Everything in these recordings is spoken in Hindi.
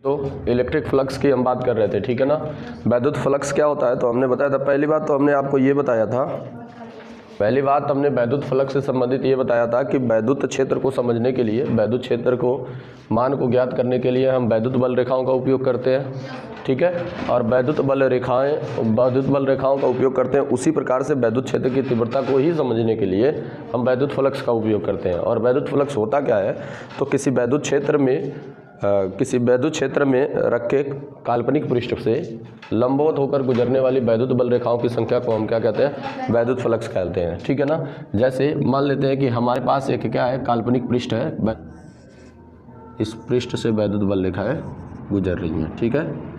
तो इलेक्ट्रिक फ्लक्स की हम बात कर रहे थे, ठीक है ना। वैद्युत फ्लक्स क्या होता है तो हमने बताया था, पहली बात तो हमने आपको ये बताया था, पहली बात हमने वैद्युत फ्लक्स से संबंधित ये बताया था कि वैद्युत क्षेत्र को समझने के लिए, वैद्युत क्षेत्र को मान को ज्ञात करने के लिए हम वैद्युत बल रेखाओं का उपयोग करते हैं, ठीक है। और वैद्युत बल रेखाओं का उपयोग करते हैं। उसी प्रकार से वैद्युत क्षेत्र की तीव्रता को ही समझने के लिए हम वैद्युत फ्लक्स का उपयोग करते हैं। और वैद्युत फ्लक्स होता क्या है तो किसी वैद्युत क्षेत्र में रखे काल्पनिक पृष्ठ से लंबवत होकर गुजरने वाली वैद्युत बल रेखाओं की संख्या को हम क्या कहते हैं, वैद्युत फ्लक्स कहते हैं, ठीक है ना। जैसे मान लेते हैं कि हमारे पास एक क्या है, काल्पनिक पृष्ठ है, इस पृष्ठ से वैद्युत बल रेखाएं गुजर रही हैं, ठीक है।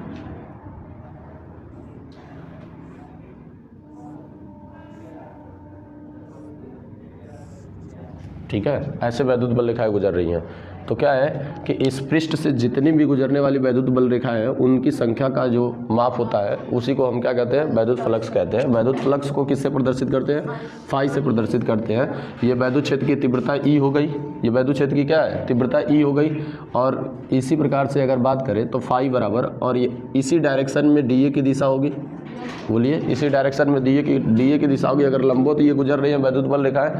ठीक है, ऐसे वैद्युत बल रेखाएं गुजर रही हैं। तो क्या है कि इस पृष्ठ से जितनी भी गुजरने वाली वैद्युत बल रेखाएं हैं उनकी संख्या का जो माप होता है उसी को हम क्या कहते हैं, वैद्युत फ्लक्स कहते हैं। वैद्युत फ्लक्स को किससे प्रदर्शित करते हैं, फाई से प्रदर्शित करते हैं। ये वैद्युत क्षेत्र की तीव्रता ई हो गई, ये वैद्युत क्षेत्र की क्या है, तीव्रता ई हो गई। और इसी प्रकार से अगर बात करें तो फाई बराबर, और ये इसी डायरेक्शन में डी ए की दिशा होगी, बोलिए इसी डायरेक्शन में डी ए की दिशा होगी। अगर लंबवत ये गुजर रही है वैद्युत बल रेखाएं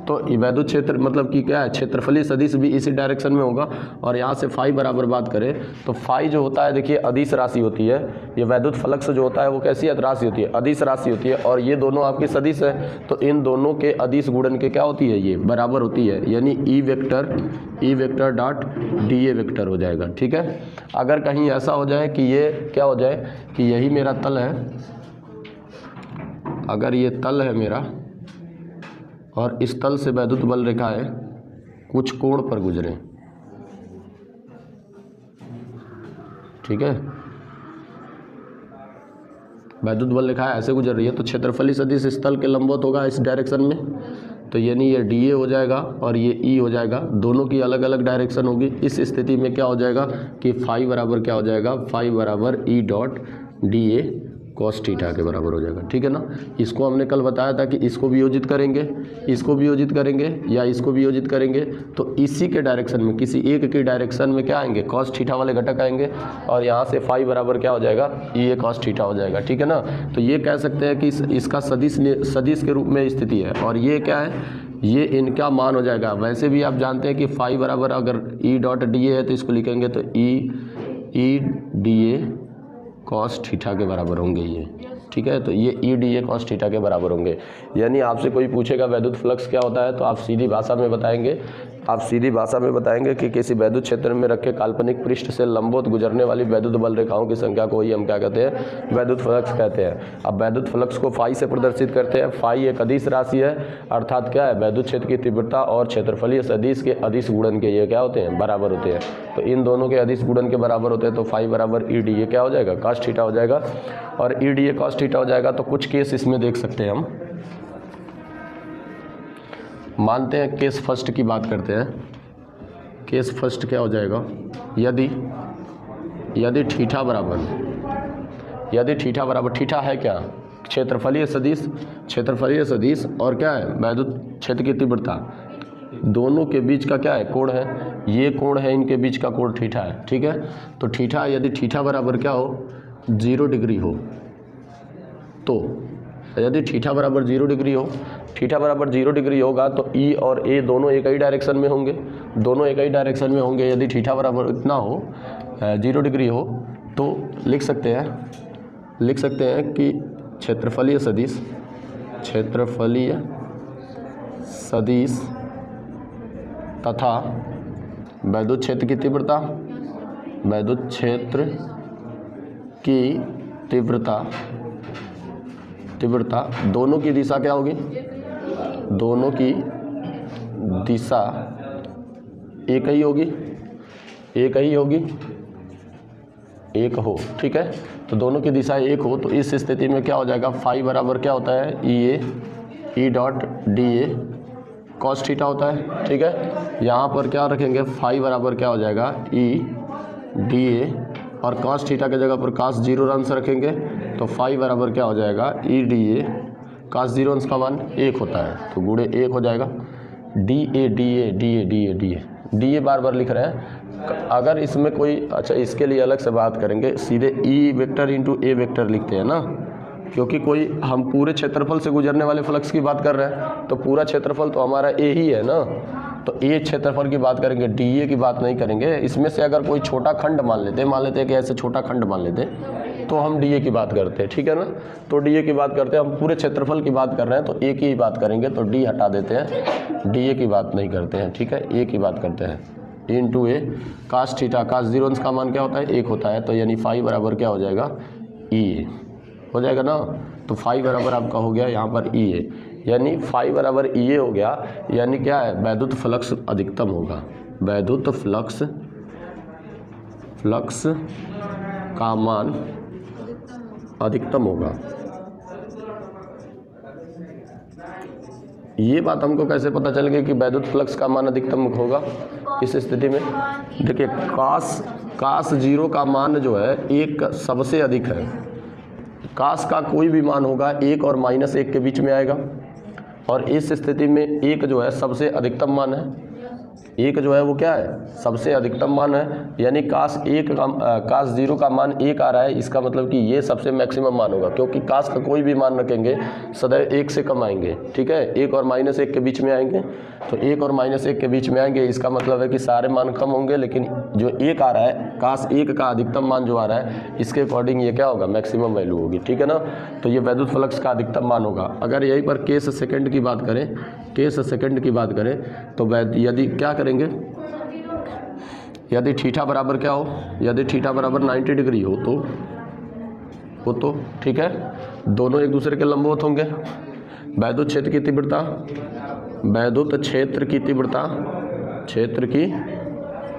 तो वैद्युत क्षेत्र मतलब कि क्या है, क्षेत्रफलीय सदिश भी इसी डायरेक्शन में होगा। और यहाँ से फाई बराबर बात करें तो फाई जो होता है, देखिए अदिश राशि होती है। ये वैद्युत फ्लक्स जो होता है वो कैसी राशि होती है, अदिश राशि होती है। और ये दोनों आपकी सदिश है तो इन दोनों के अदिश गुणन के क्या होती है, ये बराबर होती है। यानी E vector dot D A vector हो जाएगा, ठीक है। अगर कहीं ऐसा हो जाए कि ये क्या हो जाए कि यही मेरा तल है, अगर ये तल है मेरा और इस तल से वैद्युत बल रेखाएं कुछ कोण पर गुजरे, ठीक है, वैद्युत बल रेखाएं ऐसे गुजर रही है तो क्षेत्रफलीय सदिश इस तल के लंबवत होगा इस डायरेक्शन में। तो यानी ये डी ए हो जाएगा और ये ई हो जाएगा, दोनों की अलग अलग डायरेक्शन होगी। इस स्थिति में क्या हो जाएगा कि फाई बराबर क्या हो जाएगा, फाई बराबर E dot D A cos theta के बराबर हो जाएगा, ठीक है ना। इसको हमने कल बताया था कि इसको भी योजित करेंगे, इसको भी योजित करेंगे या इसको भी योजित करेंगे तो इसी के डायरेक्शन में, किसी एक के डायरेक्शन में क्या आएंगे, कॉस थीटा वाले घटक आएंगे। और यहाँ से फाई बराबर क्या हो जाएगा, ये कॉस थीटा हो जाएगा, ठीक है ना। तो ये कह सकते हैं कि इसका सदिश के रूप में स्थिति है। और ये क्या है, ये इनका मान हो जाएगा। वैसे भी आप जानते हैं कि फाई बराबर अगर ई डॉट डी ए है तो इसको लिखेंगे तो E D A cos theta के बराबर होंगे ये, ठीक है। तो ये E D A cos theta के बराबर होंगे। यानी आपसे कोई पूछेगा वैद्युत फ्लक्स क्या होता है तो आप सीधी भाषा में बताएंगे कि किसी वैद्युत क्षेत्र में रखे काल्पनिक पृष्ठ से लंबवत गुजरने वाली वैद्युत बल रेखाओं की संख्या को ही हम क्या कहते हैं, वैद्युत फ्लक्स कहते हैं। अब वैद्युत फ्लक्स को फाई से प्रदर्शित करते हैं। फाई एक अदिश राशि है, अर्थात क्या है, वैद्युत क्षेत्र की तीव्रता और क्षेत्रफलीय सदिश के अदिश गुणन के ये क्या होते हैं, बराबर होते हैं। तो इन दोनों के अदिश गुणन के बराबर होते हैं तो फाई बराबर ई डी ए क्या हो जाएगा, कॉस थीटा हो जाएगा। और E D A cos theta हो जाएगा तो कुछ केस इसमें देख सकते हैं हम। मानते हैं केस फर्स्ट की बात करते हैं। केस फर्स्ट क्या हो जाएगा, यदि थीटा बराबर थीटा है क्या, क्षेत्रफलीय सदिश और क्या है, वैद्युत क्षेत्र की तीव्रता, दोनों के बीच का क्या है, कोण है। ये कोण है, इनके बीच का कोण थीटा है, ठीक है। तो थीटा, यदि थीटा बराबर क्या हो, 0 डिग्री हो, तो यदि थीटा बराबर 0 डिग्री हो, थीटा बराबर 0 डिग्री होगा तो ई और ए दोनों एक ही डायरेक्शन में होंगे। यदि थीटा बराबर इतना हो, 0 डिग्री हो, तो लिख सकते हैं कि क्षेत्रफलीय सदिश तथा वैद्युत क्षेत्र की तीव्रता दोनों की दिशा क्या होगी, दोनों की दिशा एक हो, ठीक है। तो दोनों की दिशा एक हो तो इस स्थिति में क्या हो जाएगा, फाई बराबर क्या होता है, E dot D A cos theta होता है, ठीक है। यहाँ पर क्या रखेंगे, फाई बराबर क्या हो जाएगा, ई डी ए, और कॉस थीटा की जगह पर कॉस 0 अंश रखेंगे तो फाई बराबर क्या हो जाएगा, ई डी ए कॉस 0 अंश का मान 1 होता है तो गुणे 1 हो जाएगा। डी ए बार बार लिख रहे हैं। अगर इसमें कोई, अच्छा इसके लिए अलग से बात करेंगे, सीधे ई वेक्टर इंटू ए वेक्टर लिखते हैं ना, क्योंकि कोई हम पूरे क्षेत्रफल से गुजरने वाले फ्लक्स की बात कर रहे हैं, तो पूरा क्षेत्रफल तो हमारा ए ही है ना, तो ए क्षेत्रफल की बात करेंगे, डी ए की बात नहीं करेंगे। इसमें से अगर कोई छोटा खंड मान लेते हैं कि ऐसे छोटा खंड मान लेते हैं, तो हम डी ए की बात करते हैं, ठीक है ना। तो डी ए की बात करते हैं, हम पूरे क्षेत्रफल की बात कर रहे हैं तो ए की ही बात करेंगे, तो डी हटा देते हैं, डी ए की बात नहीं करते हैं, ठीक है, ए की बात करते हैं। इंटू ए कास थीटा, कास 0 अंश का मान क्या होता है, 1 होता है, तो यानी फाई बराबर क्या हो जाएगा, ई ए हो जाएगा ना। तो फाई बराबर आपका हो गया यहाँ पर ई ए, यानी फाई बराबर ई ए हो गया, यानी क्या है, वैद्युत फ्लक्स अधिकतम होगा, वैद्युत फ्लक्स का मान अधिकतम होगा। ये बात हमको कैसे पता चल गई कि वैद्युत फ्लक्स का मान अधिकतम होगा इस स्थिति में? देखिए कास 0 का मान जो है 1 सबसे अधिक है, कास का कोई भी मान होगा 1 और -1 के बीच में आएगा, और इस स्थिति में 1 जो है सबसे अधिकतम मान है, 1 जो है वो क्या है, सबसे अधिकतम मान है, यानी कास 0 का मान 1 आ रहा है, इसका मतलब कि ये सबसे मैक्सिमम मान होगा, क्योंकि कास का कोई भी मान रखेंगे सदैव 1 से कम आएंगे, ठीक है, 1 और -1 के बीच में आएंगे, तो 1 और -1 के बीच में आएंगे, इसका मतलब है कि सारे मान कम होंगे, लेकिन जो 1 आ रहा है, कास 1 का अधिकतम मान जो आ रहा है, इसके अकॉर्डिंग ये क्या होगा, मैक्सिमम वैल्यू होगी, ठीक है ना। तो ये वैद्युत फ्लक्स का अधिकतम मान होगा। अगर यहीं पर केस सेकंड की बात करें, तो यदि क्या करेंगे, यदि थीटा बराबर क्या हो, यदि थीटा बराबर 90 डिग्री हो तो ठीक है, दोनों एक दूसरे के लंबवत होंगे। वैद्युत क्षेत्र की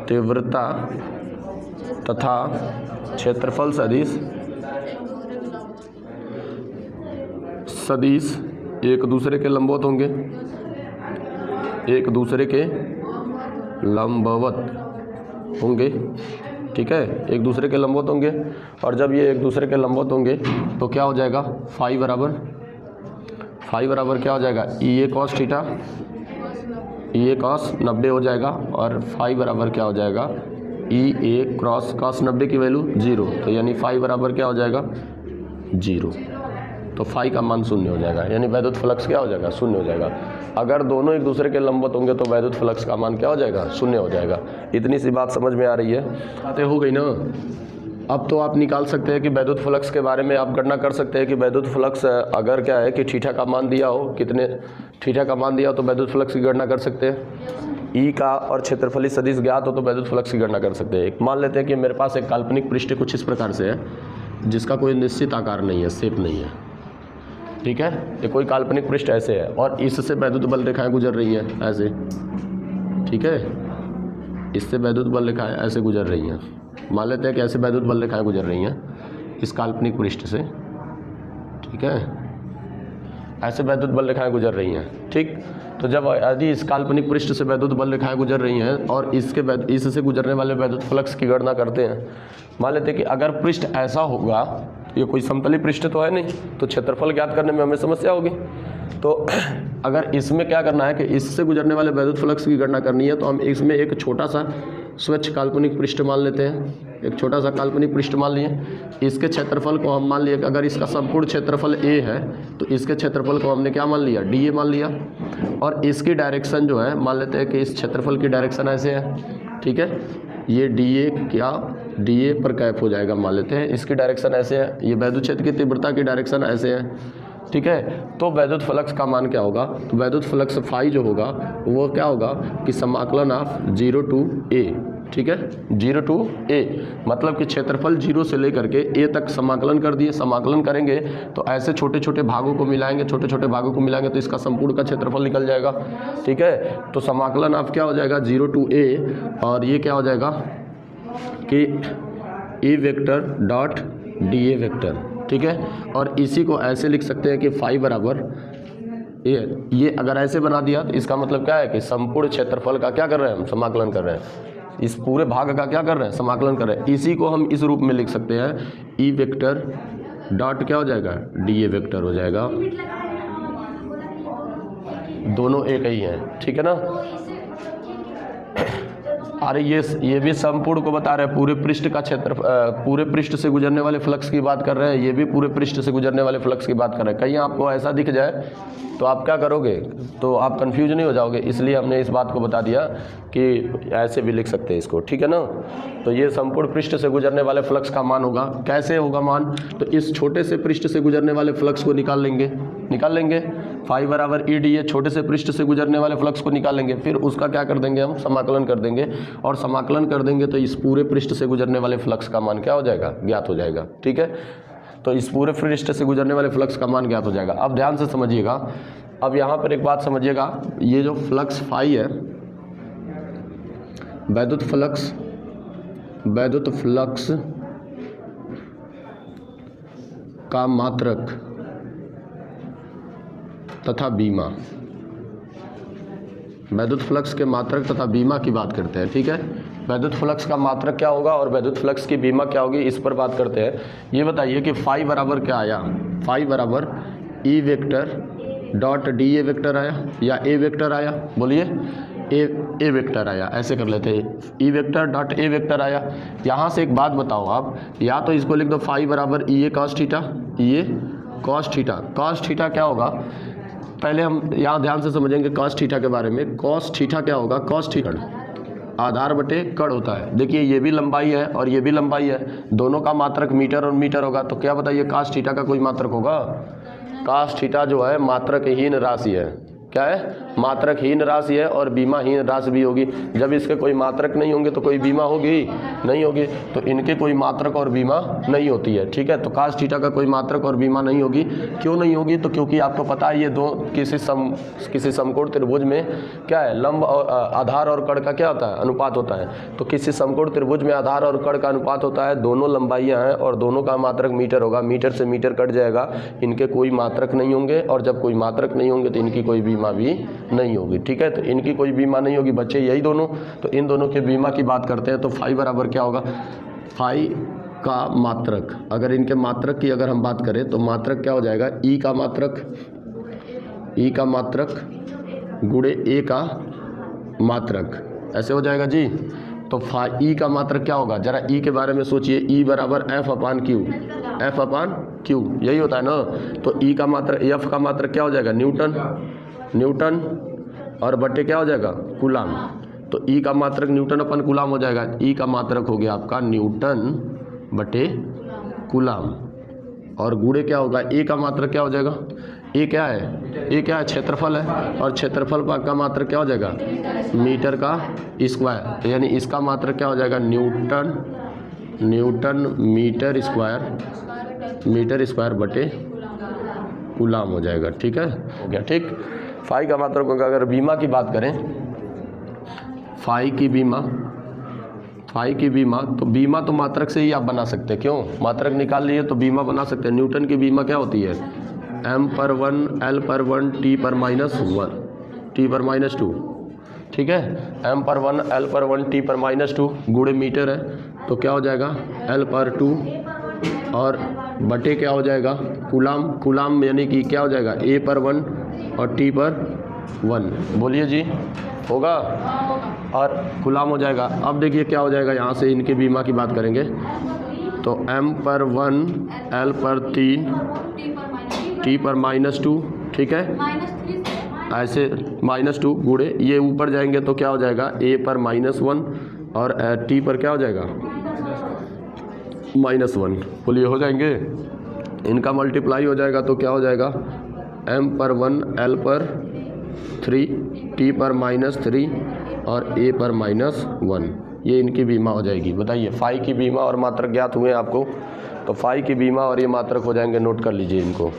तीव्रता तथा क्षेत्रफल सदिश एक दूसरे के लंबवत होंगे, ठीक है, एक दूसरे के लंबवत होंगे। और जब ये एक दूसरे के लंबवत होंगे तो क्या हो जाएगा, फाई बराबर क्या हो जाएगा, ई ए कॉस थीटा, ई ए कॉस 90 हो जाएगा, और फाई बराबर क्या हो जाएगा, ई ए क्रॉस कॉस 90 की वैल्यू 0, तो यानी फाई बराबर क्या हो जाएगा, 0, तो फाई का मान 0 हो जाएगा, यानी वैद्युत फ्लक्स क्या हो जाएगा, 0 हो जाएगा। अगर दोनों एक दूसरे के लंबवत होंगे तो वैद्युत फ्लक्स का मान क्या हो जाएगा, 0 हो जाएगा। इतनी सी बात समझ में आ रही है, बातें हो गई ना। अब तो आप निकाल सकते हैं कि वैद्युत फ्लक्स के बारे में आप गणना कर सकते हैं कि वैद्युत फ्लक्स अगर क्या है कि थीटा का मान दिया हो, कितने थीटा का मान दिया हो तो वैद्युत फ्लक्स की गणना कर सकते हैं। ई का और क्षेत्रफली सदिश ज्ञात हो तो वैद्युत फ्लक्स की गणना कर सकते हैं। मान लेते हैं कि मेरे पास एक काल्पनिक पृष्ठ कुछ इस प्रकार से है, जिसका कोई निश्चित आकार नहीं है, शेप नहीं है, ठीक है, ये कोई काल्पनिक पृष्ठ ऐसे है, और इससे वैद्युत बल रेखाएं गुजर रही हैं ऐसे, ठीक है, इससे वैद्युत बल रेखाएं ऐसे गुजर रही हैं। मान लेते हैं कि ऐसे वैद्युत बल रेखाएं गुजर रही हैं इस काल्पनिक पृष्ठ से, ठीक है, ऐसे वैद्युत बल रेखाएं गुजर रही हैं, ठीक। तो जब यदि इस काल्पनिक पृष्ठ से वैद्युत बल रेखाएं गुजर रही हैं और इससे गुजरने वाले वैद्युत फ्लक्स की गणना करते हैं, मान लेते हैं कि अगर पृष्ठ ऐसा होगा, ये कोई समतली पृष्ठ तो है नहीं, तो क्षेत्रफल ज्ञात करने में हमें समस्या होगी। तो अगर इसमें क्या करना है कि इससे गुजरने वाले वैद्युत फ्लक्स की गणना करनी है, तो हम इसमें एक छोटा सा स्वच्छ काल्पनिक पृष्ठ मान लेते हैं, एक छोटा सा काल्पनिक पृष्ठ मान लिए, इसके क्षेत्रफल को हम मान लिए कि अगर इसका संपूर्ण क्षेत्रफल ए है तो इसके क्षेत्रफल को हमने क्या मान लिया, डी ए मान लिया, और इसकी डायरेक्शन जो है मान लेते हैं कि इस क्षेत्रफल की डायरेक्शन ऐसे है, ठीक है, ये डी ए पर कैप हो जाएगा, मान लेते हैं इसकी डायरेक्शन ऐसे है, ये वैद्युत क्षेत्र की तीव्रता की डायरेक्शन ऐसे है, ठीक है। तो वैद्युत फ्लक्स का मान क्या होगा, तो वैद्युत फ्लक्स फाई जो होगा वो क्या होगा कि समाकलन ऑफ 0 to a, ठीक है, 0 to a, मतलब कि क्षेत्रफल 0 से लेकर के a तक समाकलन कर दिए। समाकलन करेंगे तो ऐसे छोटे छोटे भागों को मिलाएंगे, तो इसका संपूर्ण का क्षेत्रफल निकल जाएगा, ठीक है। तो समाकलन ऑफ क्या हो जाएगा, 0 to a, और ये क्या हो जाएगा कि a vector dot D A vector, ठीक है। और इसी को ऐसे लिख सकते हैं कि फाई बराबर ये अगर ऐसे बना दिया तो इसका मतलब क्या है कि संपूर्ण क्षेत्रफल का क्या कर रहे हैं हम, समाकलन कर रहे हैं, इस पूरे भाग का क्या कर रहे हैं, समाकलन कर रहे हैं। इसी को हम इस रूप में लिख सकते हैं, ई वेक्टर डॉट क्या हो जाएगा, डी ए वेक्टर हो जाएगा, दोनों एक ही हैं, ठीक है ना। अरे ये भी समपूर्ण को बता रहे हैं, पूरे पृष्ठ का क्षेत्र, पूरे पृष्ठ से गुजरने वाले फ्लक्स की बात कर रहे हैं, ये भी पूरे पृष्ठ से गुजरने वाले फ्लक्स की बात कर रहे हैं। कहीं आपको ऐसा दिख जाए तो आप क्या करोगे, तो आप कंफ्यूज नहीं हो जाओगे, इसलिए हमने इस बात को बता दिया कि ऐसे भी लिख सकते हैं इसको, ठीक है ना। तो ये संपूर्ण पृष्ठ से गुजरने वाले फ्लक्स का मान होगा। कैसे होगा मान, तो इस छोटे से पृष्ठ से गुजरने वाले फ्लक्स को निकाल लेंगे फाई बराबर ई डी, ये छोटे से पृष्ठ से गुजरने वाले फ्लक्स को निकालेंगे, फिर उसका क्या कर देंगे हम, समाकलन कर देंगे, और समाकलन कर देंगे तो इस पूरे पृष्ठ से गुजरने वाले फ्लक्स का मान क्या हो जाएगा, ज्ञात हो जाएगा, ठीक है। तो इस पूरे पृष्ठ से गुजरने वाले फ्लक्स का मान ज्ञात हो जाएगा। अब ध्यान से समझिएगा, अब यहाँ पर एक बात समझिएगा, ये जो फ्लक्स फाई है, वैद्युत फ्लक्स का मात्रक तथा बीमा, वैद्युत फ्लक्स के मात्रक तथा बीमा की बात करते हैं, ठीक है। वैद्युत फ्लक्स का मात्रक क्या होगा और वैद्युत फ्लक्स की बीमा क्या होगी, इस पर बात करते हैं। ये बताइए कि फाई बराबर क्या आया, फाई बराबर E vector dot D A vector आया या ए वेक्टर आया, बोलिए ए वेक्टर आया, ऐसे कर लेते हैं, E vector dot A vector आया। यहाँ से एक बात बताओ आप, या तो इसको लिख दो फाई बराबर ई ए कॉस थीटा, ई ए कॉस थीटा। कॉस थीटा क्या होगा, पहले हम यहाँ ध्यान से समझेंगे कॉस थीटा के बारे में। कॉस थीटा क्या होगा, कॉस थीटा आधार बटे कण होता है। देखिए ये भी लंबाई है और ये भी लंबाई है, दोनों का मात्रक मीटर और मीटर होगा, तो क्या बताइए कॉस थीटा का कोई मात्रक होगा। कॉस थीटा जो है मात्रकहीन राशि है, क्या है, मात्रकहीन राशि है, और बीमाहीन राशि भी होगी। जब इसके कोई मात्रक नहीं होंगे तो कोई बीमा होगी नहीं होगी, तो इनके कोई मात्रक और बीमा नहीं होती है, ठीक है। तो कॉस थीटा का कोई मात्रक और बीमा नहीं होगी। क्यों नहीं होगी, तो क्योंकि आपको पता है ये दो किसी समकोण त्रिभुज में क्या है, लंब और आधार और कण का क्या होता है, अनुपात होता है। तो किसी समकोण त्रिभुज में आधार और कण का अनुपात होता है, दोनों लंबाइयाँ हैं और दोनों का मात्रक मीटर होगा, मीटर से मीटर कट जाएगा, इनके कोई मात्रक नहीं होंगे, और जब कोई मात्रक नहीं होंगे तो इनकी कोई बीमा भी नहीं होगी, ठीक है। तो इनकी कोई बीमा नहीं होगी, बच्चे यही दोनों, तो इन दोनों के बीमा की बात करते हैं। तो फाई बराबर क्या होगा, फाई का मात्रक, अगर इनके मात्रक की अगर हम बात करें तो मात्रक क्या हो जाएगा, ई का मात्रक गुणे ए का मात्रक, ऐसे हो जाएगा जी। तो ई का मात्रक क्या होगा, जरा ई के बारे में सोचिए, ई बराबर एफ अपान क्यू, यही होता है ना। तो ई का मात्रक, एफ का मात्रक क्या हो जाएगा, न्यूटन और बटे क्या हो जाएगा, कूलाम। तो ई का मात्रक न्यूटन अपन कूलाम हो जाएगा। ई का मात्रक हो गया आपका न्यूटन बटे कूलाम, और गुणे क्या होगा, ए का मात्रक क्या हो जाएगा, ए क्या है, क्षेत्रफल है, और क्षेत्रफल का मात्रक क्या हो जाएगा, मीटर का स्क्वायर, यानी इसका मात्रक क्या हो जाएगा, न्यूटन मीटर स्क्वायर बटे कूलाम हो जाएगा, ठीक है, हो गया, ठीक। फाई का मात्रक होगा। अगर बीमा की बात करें, फाई की बीमा, तो बीमा तो मात्रक से ही आप बना सकते हैं, क्यों, मात्रक निकाल लिए तो बीमा बना सकते हैं। न्यूटन की बीमा क्या होती है, m/1 l/1 t/-2, ठीक है। m/1 l/1 t/-2 गुणे मीटर है, तो क्या हो जाएगा l/2, और बटे क्या हो जाएगा कूलाम, यानी कि क्या हो जाएगा a/1 और t/1, बोलिए जी, होगा, और कूलाम हो जाएगा। अब देखिए क्या हो जाएगा, यहाँ से इनके बीमा की बात करेंगे तो m/1 l/3 t/-2, ठीक है, ऐसे -2 गुणे ये ऊपर जाएंगे तो क्या हो जाएगा a/-1 और t पर क्या हो जाएगा -1, बोलिए हो जाएंगे, इनका मल्टीप्लाई हो जाएगा तो क्या हो जाएगा m/1 l/3 t/-3 और a/-1, ये इनकी बीमा हो जाएगी। बताइए फाई की बीमा और मात्रक ज्ञात हुए आपको, तो फाई की बीमा और ये मात्रक हो जाएंगे, नोट कर लीजिए इनको।